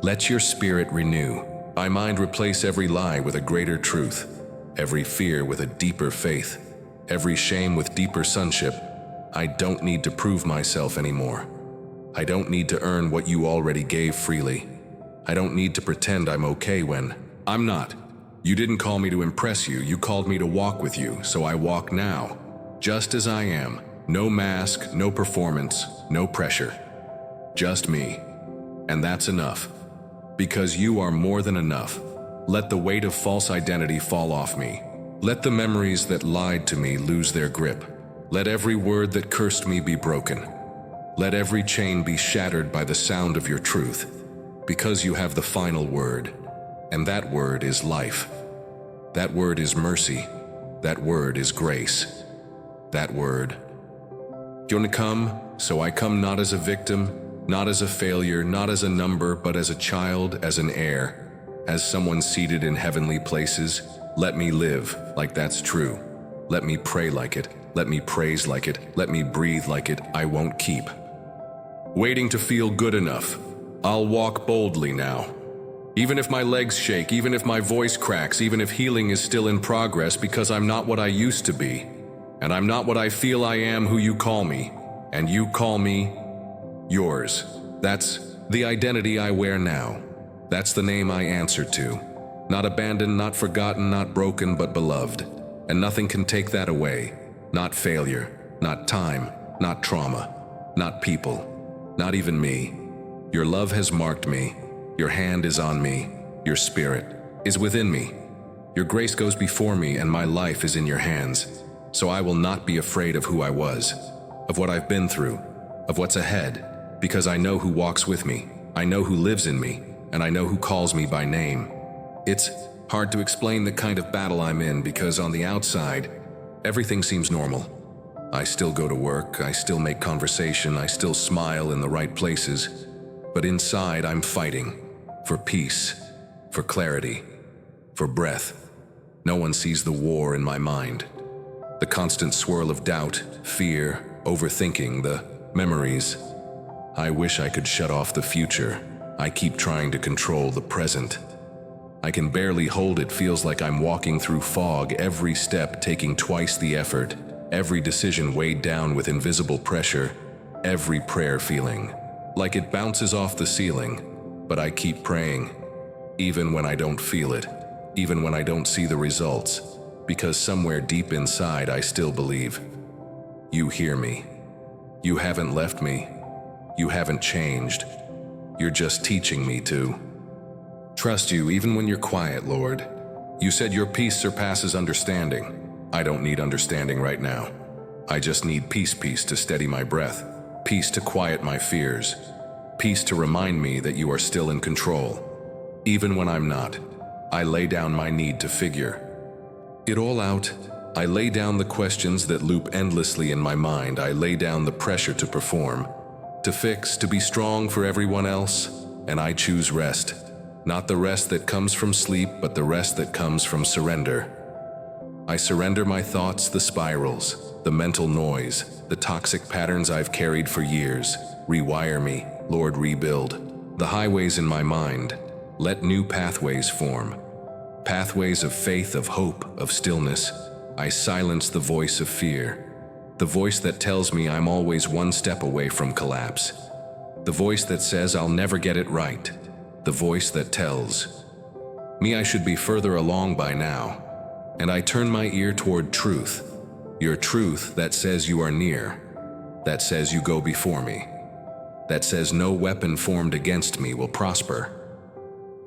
Let your spirit renew. My mind replace every lie with a greater truth, every fear with a deeper faith, every shame with deeper sonship. I don't need to prove myself anymore. I don't need to earn what you already gave freely. I don't need to pretend I'm okay when I'm not. You didn't call me to impress you, you called me to walk with you, so I walk now, just as I am. No mask, no performance, no pressure. Just me. And that's enough. Because you are more than enough. Let the weight of false identity fall off me. Let the memories that lied to me lose their grip. Let every word that cursed me be broken. Let every chain be shattered by the sound of your truth. Because you have the final word. And that word is life. That word is mercy. That word is grace. That word. You want to come? So I come not as a victim, not as a failure, not as a number, but as a child, as an heir, as someone seated in heavenly places. Let me live like that's true. Let me pray like it. Let me praise like it. Let me breathe like it. I won't keep waiting to feel good enough. I'll walk boldly now. Even if my legs shake, even if my voice cracks, even if healing is still in progress, because I'm not what I used to be. And I'm not what I feel I am who you call me. And you call me yours. That's the identity I wear now. That's the name I answer to. Not abandoned, not forgotten, not broken, but beloved. And nothing can take that away. Not failure, not time, not trauma, not people, not even me. Your love has marked me. Your hand is on me. Your spirit is within me. Your grace goes before me, and my life is in your hands. So I will not be afraid of who I was, of what I've been through, of what's ahead, because I know who walks with me, I know who lives in me, and I know who calls me by name. It's hard to explain the kind of battle I'm in, because on the outside, everything seems normal. I still go to work, I still make conversation, I still smile in the right places, but inside I'm fighting for peace, for clarity, for breath. No one sees the war in my mind. The constant swirl of doubt, fear, overthinking, the memories. I wish I could shut off the future. I keep trying to control the present. I can barely hold it, feels like I'm walking through fog, every step taking twice the effort, every decision weighed down with invisible pressure, every prayer feeling like it bounces off the ceiling. But I keep praying, even when I don't feel it, even when I don't see the results. Because somewhere deep inside I still believe. You hear me. You haven't left me. You haven't changed. You're just teaching me to trust you even when you're quiet, Lord. You said your peace surpasses understanding. I don't need understanding right now. I just need peace to steady my breath, peace to quiet my fears, peace to remind me that you are still in control. Even when I'm not, I lay down my need to figure it all out. I lay down the questions that loop endlessly in my mind. I lay down the pressure to perform, to fix, to be strong for everyone else. And I choose rest. Not the rest that comes from sleep, but the rest that comes from surrender. I surrender my thoughts, the spirals, the mental noise, the toxic patterns I've carried for years. Rewire me, Lord, rebuild the highways in my mind. Let new pathways form. Pathways of faith, of hope, of stillness. I silence the voice of fear, the voice that tells me I'm always one step away from collapse, the voice that says I'll never get it right, the voice that tells me I should be further along by now. And I turn my ear toward truth, your truth that says you are near, that says you go before me, that says no weapon formed against me will prosper.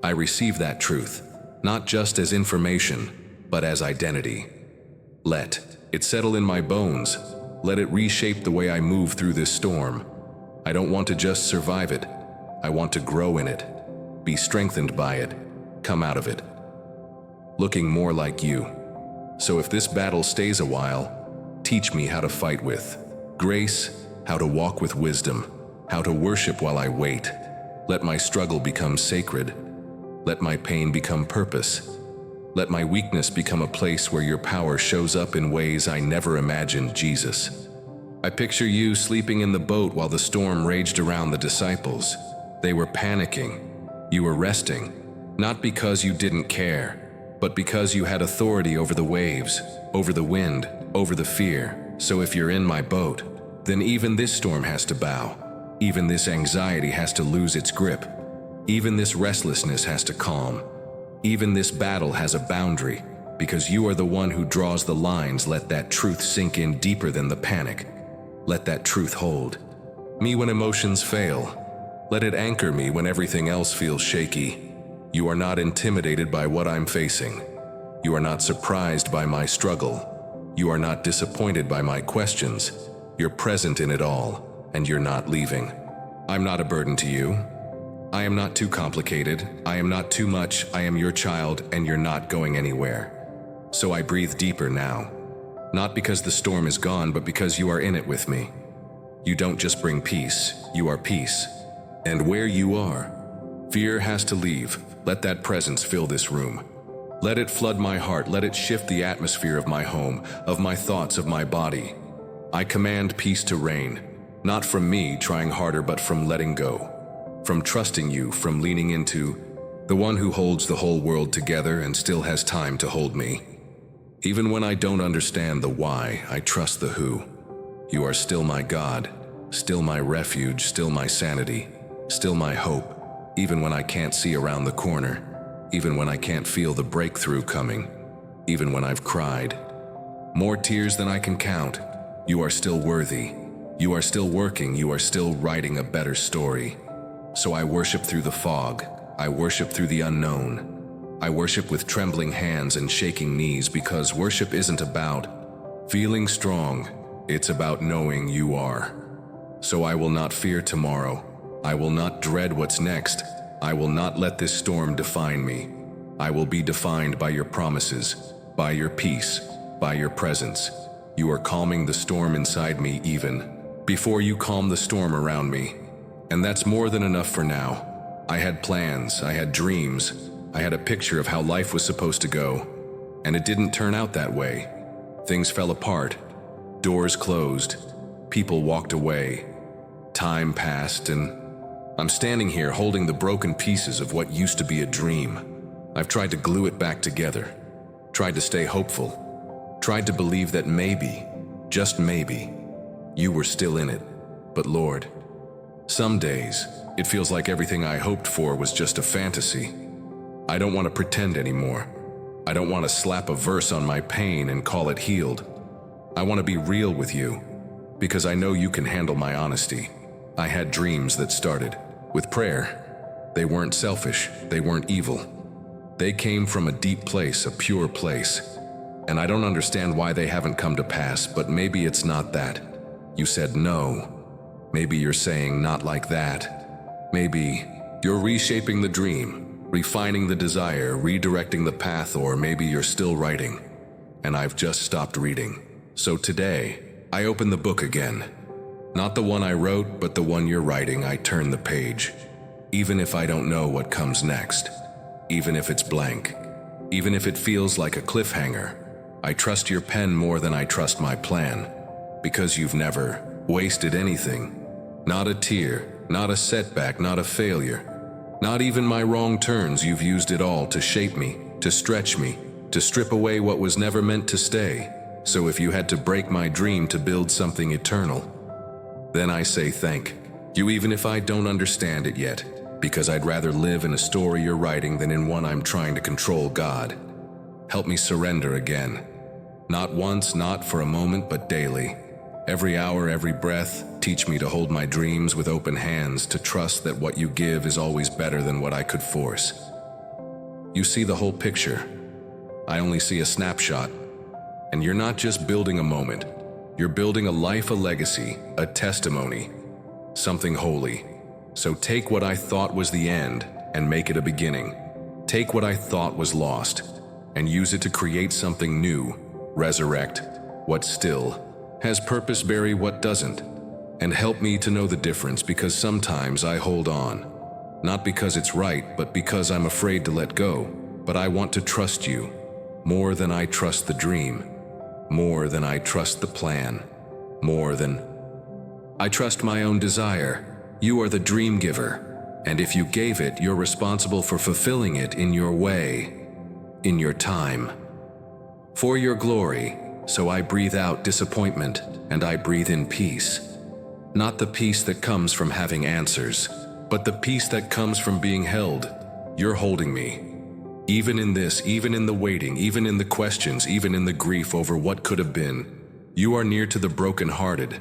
I receive that truth, not just as information, but as identity. Let it settle in my bones. Let it reshape the way I move through this storm. I don't want to just survive it. I want to grow in it, be strengthened by it, come out of it, looking more like you. So if this battle stays a while, teach me how to fight with grace, how to walk with wisdom, how to worship while I wait. Let my struggle become sacred. Let my pain become purpose. Let my weakness become a place where your power shows up in ways I never imagined, Jesus. I picture you sleeping in the boat while the storm raged around the disciples. They were panicking. You were resting, not because you didn't care, but because you had authority over the waves, over the wind, over the fear. So if you're in my boat, then even this storm has to bow. Even this anxiety has to lose its grip. Even this restlessness has to calm. Even this battle has a boundary, because you are the one who draws the lines. Let that truth sink in deeper than the panic. Let that truth hold me when emotions fail. Let it anchor me when everything else feels shaky. You are not intimidated by what I'm facing. You are not surprised by my struggle. You are not disappointed by my questions. You're present in it all, and you're not leaving. I'm not a burden to you. I am not too complicated. I am not too much. I am your child, and you're not going anywhere. So I breathe deeper now. Not because the storm is gone, but because you are in it with me. You don't just bring peace, you are peace. And where you are, fear has to leave. Let that presence fill this room. Let it flood my heart. Let it shift the atmosphere of my home, of my thoughts, of my body. I command peace to reign, not from me trying harder, but from letting go. From trusting you, from leaning into the one who holds the whole world together and still has time to hold me. Even when I don't understand the why, I trust the who. You are still my God, still my refuge, still my sanity, still my hope, even when I can't see around the corner, even when I can't feel the breakthrough coming, even when I've cried more tears than I can count. You are still worthy. You are still working. You are still writing a better story. So I worship through the fog. I worship through the unknown. I worship with trembling hands and shaking knees, because worship isn't about feeling strong. It's about knowing you are. So I will not fear tomorrow. I will not dread what's next. I will not let this storm define me. I will be defined by your promises, by your peace, by your presence. You are calming the storm inside me even before you calm the storm around me. And that's more than enough for now. I had plans, I had dreams, I had a picture of how life was supposed to go, and it didn't turn out that way. Things fell apart, doors closed, people walked away, time passed, and I'm standing here holding the broken pieces of what used to be a dream. I've tried to glue it back together, tried to stay hopeful, tried to believe that maybe, just maybe, you were still in it. But Lord, some days, it feels like everything I hoped for was just a fantasy. I don't want to pretend anymore. I don't want to slap a verse on my pain and call it healed. I want to be real with you, because I know you can handle my honesty. I had dreams that started with prayer. They weren't selfish. They weren't evil. They came from a deep place, a pure place. And I don't understand why they haven't come to pass, but maybe it's not that. You said no. Maybe you're saying not like that. Maybe you're reshaping the dream, refining the desire, redirecting the path, or maybe you're still writing, and I've just stopped reading. So today, I open the book again. Not the one I wrote, but the one you're writing. I turn the page. Even if I don't know what comes next, even if it's blank, even if it feels like a cliffhanger, I trust your pen more than I trust my plan, because you've never wasted anything. Not a tear, not a setback, not a failure. Not even my wrong turns. You've used it all to shape me, to stretch me, to strip away what was never meant to stay. So if you had to break my dream to build something eternal, then I say thank you, even if I don't understand it yet, because I'd rather live in a story you're writing than in one I'm trying to control. God, help me surrender again. Not once, not for a moment, but daily. Every hour, every breath, teach me to hold my dreams with open hands, to trust that what you give is always better than what I could force. You see the whole picture. I only see a snapshot. And you're not just building a moment. You're building a life, a legacy, a testimony, something holy. So take what I thought was the end and make it a beginning. Take what I thought was lost and use it to create something new. Resurrect what still has purpose, bury what doesn't, and help me to know the difference, because sometimes I hold on Not because it's right, but because I'm afraid to let go. But I want to trust you, more than I trust the dream, more than I trust the plan, more than I trust my own desire. You are the dream giver, and if you gave it, you're responsible for fulfilling it in your way, in your time, for your glory. So I breathe out disappointment, and I breathe in peace. Not the peace that comes from having answers, but the peace that comes from being held. You're holding me. Even in this, even in the waiting, even in the questions, even in the grief over what could have been, you are near to the brokenhearted,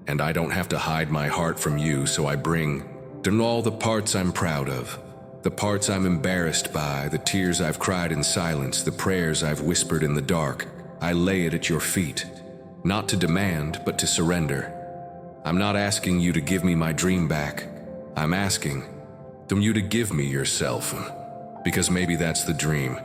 and I don't have to hide my heart from you, so I bring down all the parts I'm proud of, the parts I'm embarrassed by, the tears I've cried in silence, the prayers I've whispered in the dark. I lay it at your feet, not to demand, but to surrender. I'm not asking you to give me my dream back. I'm asking you to give me yourself. Because maybe that's the dream.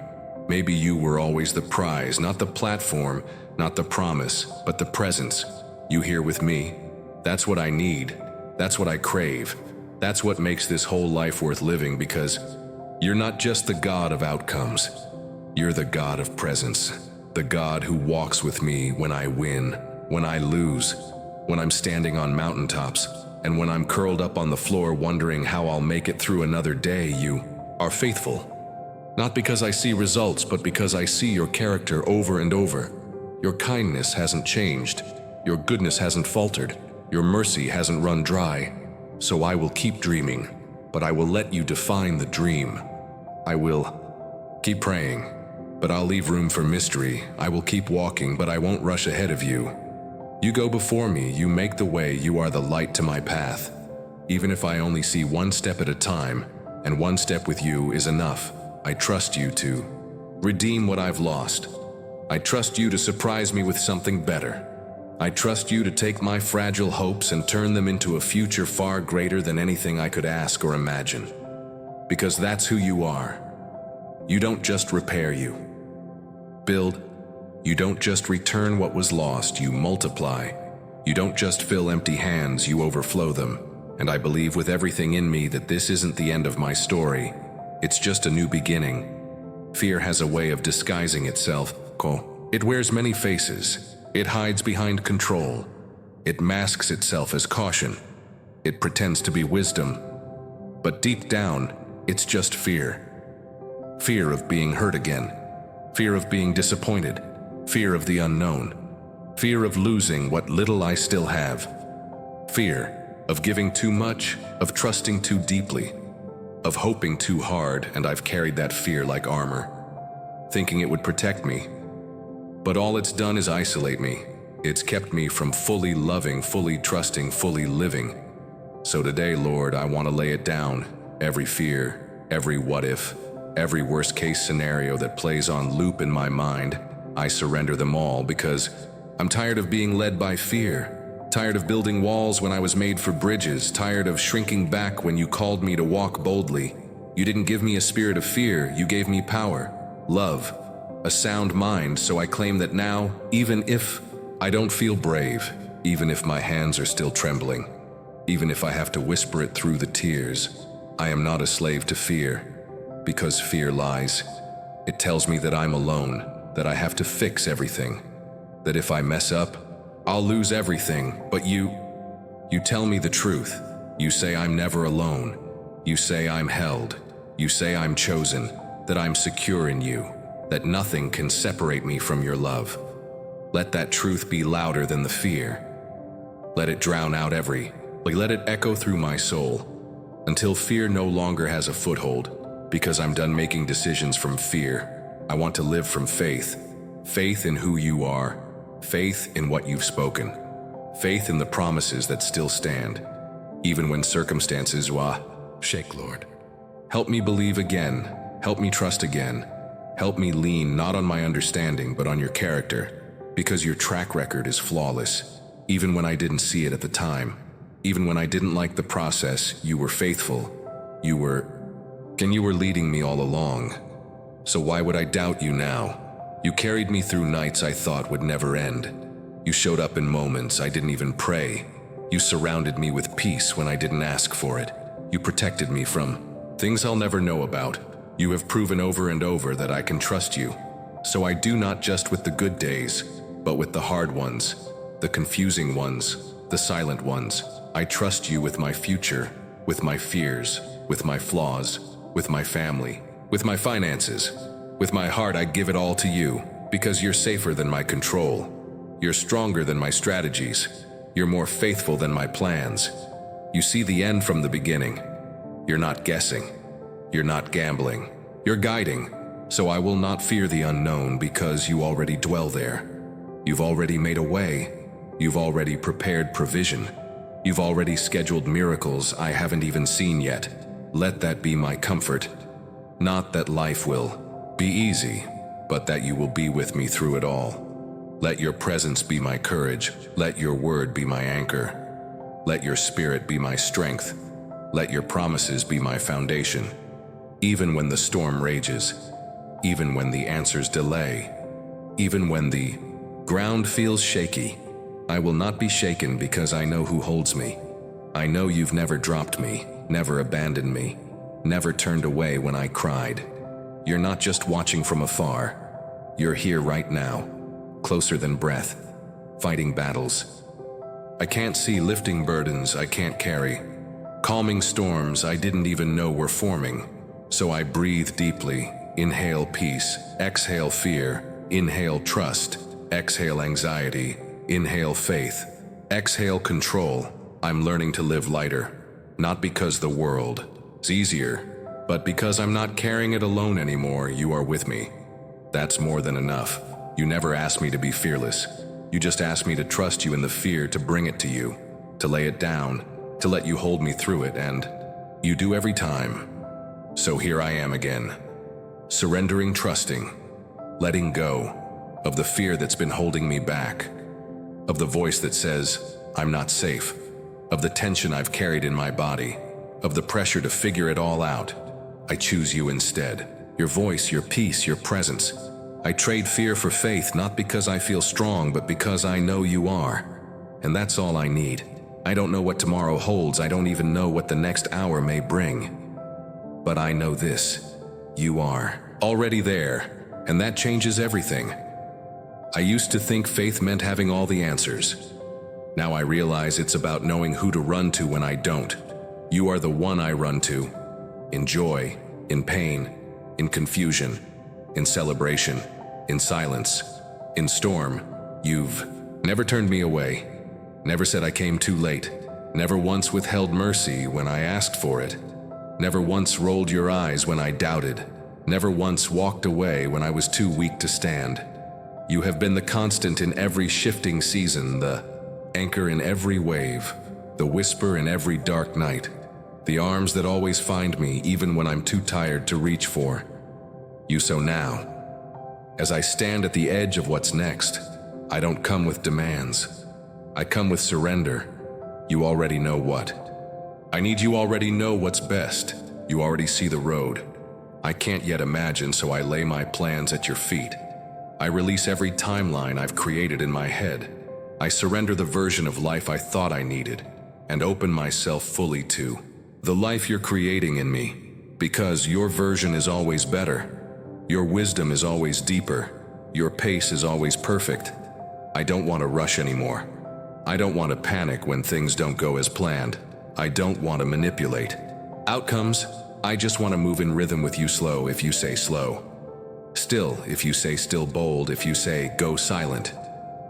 Maybe you were always the prize, not the platform, not the promise, but the presence. You here with me? That's what I need. That's what I crave. That's what makes this whole life worth living, because you're not just the God of outcomes. You're the God of presence. The God who walks with me when I win, when I lose, when I'm standing on mountaintops, and when I'm curled up on the floor wondering how I'll make it through another day. You are faithful. Not because I see results, but because I see your character over and over. Your kindness hasn't changed. Your goodness hasn't faltered. Your mercy hasn't run dry. So I will keep dreaming, but I will let you define the dream. I will keep praying, but I'll leave room for mystery. I will keep walking, but I won't rush ahead of you. You go before me, you make the way, you are the light to my path. Even if I only see one step at a time, and one step with you is enough, I trust you to redeem what I've lost. I trust you to surprise me with something better. I trust you to take my fragile hopes and turn them into a future far greater than anything I could ask or imagine. Because that's who you are. You don't just repair, you build. You don't just return what was lost, you multiply. You don't just fill empty hands, you overflow them. And I believe with everything in me that this isn't the end of my story. It's just a new beginning. Fear has a way of disguising itself. It wears many faces. It hides behind control. It masks itself as caution. It pretends to be wisdom. But deep down, it's just fear. Fear of being hurt again. Fear of being disappointed. Fear of the unknown. Fear of losing what little I still have. Fear of giving too much, of trusting too deeply, of hoping too hard, and I've carried that fear like armor, thinking it would protect me. But all it's done is isolate me. It's kept me from fully loving, fully trusting, fully living. So today, Lord, I want to lay it down. Every fear, every what if, every worst case scenario that plays on loop in my mind, I surrender them all, because I'm tired of being led by fear. Tired of building walls when I was made for bridges. Tired of shrinking back when you called me to walk boldly. You didn't give me a spirit of fear, you gave me power, love, a sound mind, so I claim that now, even if I don't feel brave, even if my hands are still trembling, even if I have to whisper it through the tears, I am not a slave to fear, because fear lies. It tells me that I'm alone, that I have to fix everything, that if I mess up, I'll lose everything. But you tell me the truth. You say I'm never alone. You say I'm held. You say I'm chosen, that I'm secure in you, that nothing can separate me from your love. Let that truth be louder than the fear. Let it drown out let it echo through my soul, until fear no longer has a foothold, because I'm done making decisions from fear. I want to live from faith. Faith in who you are. Faith in what you've spoken. Faith in the promises that still stand, even when circumstances shake, Lord. Help me believe again. Help me trust again. Help me lean not on my understanding, but on your character, because your track record is flawless. Even when I didn't see it at the time, even when I didn't like the process, you were faithful. You were leading me all along. So why would I doubt you now? You carried me through nights I thought would never end. You showed up in moments I didn't even pray. You surrounded me with peace when I didn't ask for it. You protected me from things I'll never know about. You have proven over and over that I can trust you. So I do not just with the good days, but with the hard ones, the confusing ones, the silent ones. I trust you with my future, with my fears, with my flaws, with my family, with my finances. With my heart, I give it all to you, because you're safer than my control. You're stronger than my strategies. You're more faithful than my plans. You see the end from the beginning. You're not guessing. You're not gambling. You're guiding. So I will not fear the unknown because you already dwell there. You've already made a way. You've already prepared provision. You've already scheduled miracles I haven't even seen yet. Let that be my comfort. Not that life will be easy, but that you will be with me through it all. Let your presence be my courage. Let your word be my anchor. Let your spirit be my strength. Let your promises be my foundation. Even when the storm rages, even when the answers delay, even when the ground feels shaky, I will not be shaken because I know who holds me. I know you've never dropped me, never abandoned me, never turned away when I cried. You're not just watching from afar. You're here right now, closer than breath, fighting battles I can't see, lifting burdens I can't carry, calming storms I didn't even know were forming. So I breathe deeply, inhale peace, exhale fear, inhale trust, exhale anxiety, inhale faith, exhale control. I'm learning to live lighter, not because the world is easier, but because I'm not carrying it alone anymore. You are with me. That's more than enough. You never asked me to be fearless. You just asked me to trust you in the fear, to bring it to you, to lay it down, to let you hold me through it, and you do every time. So here I am again, surrendering, trusting, letting go of the fear that's been holding me back, of the voice that says, I'm not safe, of the tension I've carried in my body, of the pressure to figure it all out. I choose you instead, your voice, your peace, your presence. I trade fear for faith, not because I feel strong, but because I know you are. And that's all I need. I don't know what tomorrow holds. I don't even know what the next hour may bring. But I know this, you are already there, and that changes everything. I used to think faith meant having all the answers. Now I realize it's about knowing who to run to when I don't. You are the one I run to, in joy, in pain, in confusion, in celebration, in silence, in storm. You've never turned me away, never said I came too late, never once withheld mercy when I asked for it, never once rolled your eyes when I doubted, never once walked away when I was too weak to stand. You have been the constant in every shifting season, the anchor in every wave, the whisper in every dark night, the arms that always find me even when I'm too tired to reach for. You. So now, as I stand at the edge of what's next, I don't come with demands. I come with surrender. You already know what I need. You already know what's best. You already see the road I can't yet imagine, so I lay my plans at your feet. I release every timeline I've created in my head. I surrender the version of life I thought I needed and open myself fully to the life you're creating in me, because your version is always better. Your wisdom is always deeper. Your pace is always perfect. I don't want to rush anymore. I don't want to panic when things don't go as planned. I don't want to manipulate outcomes. I just want to move in rhythm with you, slow if you say slow, still if you say still, bold if you say go, silent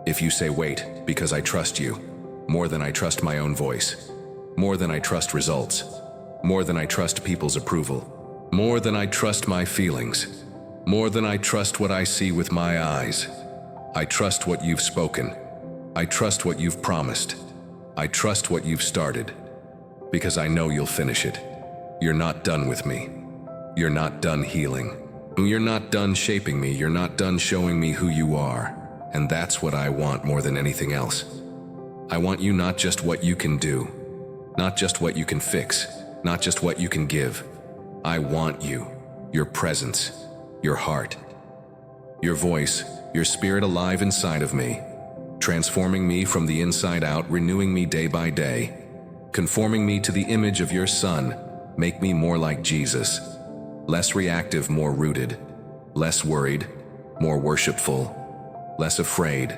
if you say wait, because I trust you more than I trust my own voice, more than I trust results, more than I trust people's approval, more than I trust my feelings, more than I trust what I see with my eyes. I trust what you've spoken. I trust what you've promised. I trust what you've started, because I know you'll finish it. You're not done with me. You're not done healing. You're not done shaping me. You're not done showing me who you are. And that's what I want more than anything else. I want you, not just what you can do, not just what you can fix, not just what you can give. I want you, your presence, your heart, your voice, your spirit alive inside of me, transforming me from the inside out, renewing me day by day, conforming me to the image of your Son, Make me more like Jesus. Less reactive, more rooted. Less worried, more worshipful. Less afraid,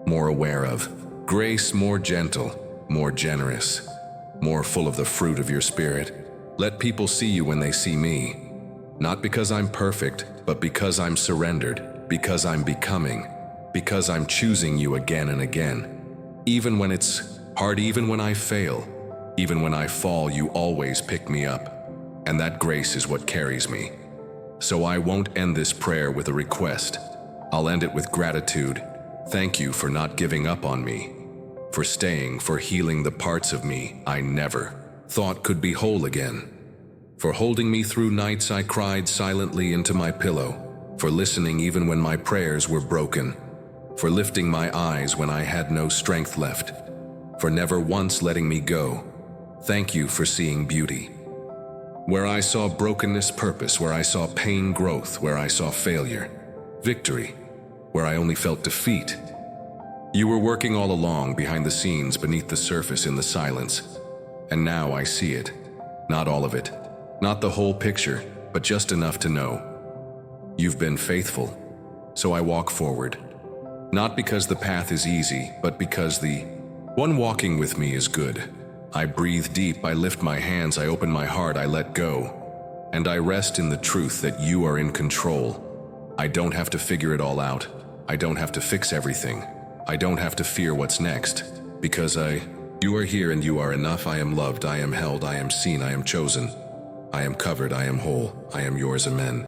more aware of. Grace, more gentle, more generous. More full of the fruit of your Spirit. Let people see you when they see me. Not because I'm perfect, but because I'm surrendered, because I'm becoming, because I'm choosing you again and again. Even when it's hard, even when I fail, even when I fall, you always pick me up. And that grace is what carries me. So I won't end this prayer with a request. I'll end it with gratitude. Thank you for not giving up on me, for staying, for healing the parts of me I never thought could be whole again, for holding me through nights I cried silently into my pillow, for listening even when my prayers were broken, for lifting my eyes when I had no strength left, for never once letting me go. Thank you for seeing beauty. Where I saw brokenness, purpose, where I saw pain, growth, where I saw failure, victory, where I only felt defeat. You were working all along behind the scenes, beneath the surface, in the silence. And now I see it. Not all of it. Not the whole picture, but just enough to know. You've been faithful. So I walk forward. Not because the path is easy, but because the one walking with me is good. I breathe deep, I lift my hands, I open my heart, I let go. And I rest in the truth that you are in control. I don't have to figure it all out. I don't have to fix everything. I don't have to fear what's next, because you are here and you are enough. I am loved, I am held, I am seen, I am chosen. I am covered, I am whole, I am yours, amen.